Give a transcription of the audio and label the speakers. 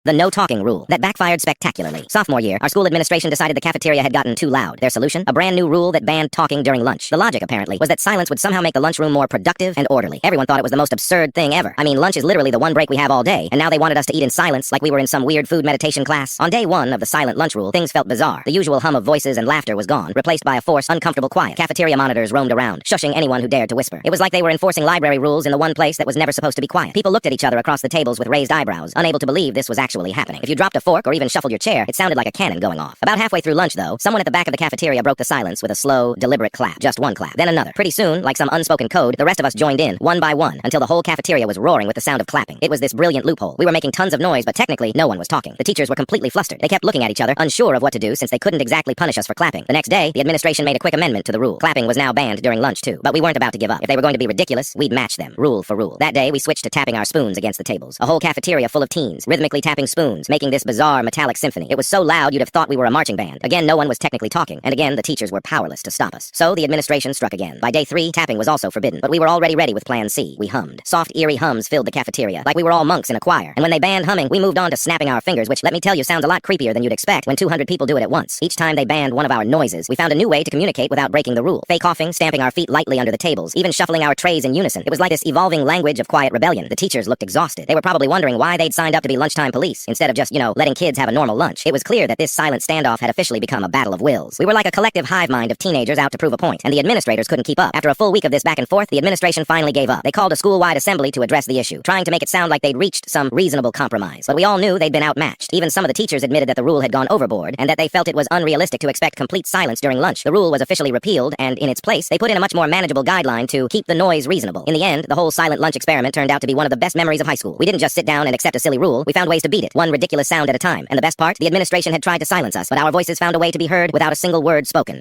Speaker 1: The no talking rule. That backfired spectacularly. Sophomore year, our school administration decided the cafeteria had gotten too loud. Their solution? A brand new rule that banned talking during lunch. The logic, apparently, was that silence would somehow make the lunchroom more productive and orderly. Everyone thought it was the most absurd thing ever. I mean, lunch is literally the one break we have all day, and now they wanted us to eat in silence like we were in some weird food meditation class. On day one of the silent lunch rule, things felt bizarre. The usual hum of voices and laughter was gone, replaced by a forced, uncomfortable quiet. Cafeteria monitors roamed around, shushing anyone who dared to whisper. It was like they were enforcing library rules in the one place that was never supposed to be quiet. People looked at each other across the tables with raised eyebrows, unable to believe this was actually happening. If you dropped a fork or even shuffled your chair, it sounded like a cannon going off. About halfway through lunch, though, someone at the back of the cafeteria broke the silence with a slow, deliberate clap. Just one clap, then another. Pretty soon, like some unspoken code, the rest of us joined in, one by one, until the whole cafeteria was roaring with the sound of clapping. It was this brilliant loophole. We were making tons of noise, but technically, no one was talking. The teachers were completely flustered. They kept looking at each other, unsure of what to do since they couldn't exactly punish us for clapping. The next day, the administration made a quick amendment to the rule. Clapping was now banned during lunch, too. But we weren't about to give up. If they were going to be ridiculous, we'd match them, rule for rule. That day, we switched to tapping our spoons against the tables. A whole cafeteria full of teens, rhythmically tapping spoons, making this bizarre metallic symphony. It was so loud you'd have thought we were a marching band. Again, no one was technically talking, and again, the teachers were powerless to stop us. So the administration struck again. By day 3, tapping was also forbidden, but we were already ready with Plan C. We hummed. Soft, eerie hums filled the cafeteria, like we were all monks in a choir. And when they banned humming, we moved on to snapping our fingers, which, let me tell you, sounds a lot creepier than you'd expect when 200 people do it at once. Each time they banned one of our noises, we found a new way to communicate without breaking the rule. Fake coughing, stamping our feet lightly under the tables, even shuffling our trays in unison. It was like this evolving language of quiet rebellion. The teachers looked exhausted. They were probably wondering why they'd signed up to be lunchtime police, instead of just, letting kids have a normal lunch. It was clear that this silent standoff had officially become a battle of wills. We were like a collective hive mind of teenagers out to prove a point, and the administrators couldn't keep up. After a full week of this back and forth, the administration finally gave up. They called a school-wide assembly to address the issue, trying to make it sound like they'd reached some reasonable compromise. But we all knew they'd been outmatched. Even some of the teachers admitted that the rule had gone overboard, and that they felt it was unrealistic to expect complete silence during lunch. The rule was officially repealed, and in its place, they put in a much more manageable guideline to keep the noise reasonable. In the end, the whole silent lunch experiment turned out to be one of the best memories of high school. We didn't just sit down and accept a silly rule, we found ways to beat it, one ridiculous sound at a time. And the best part, the administration had tried to silence us, but our voices found a way to be heard without a single word spoken.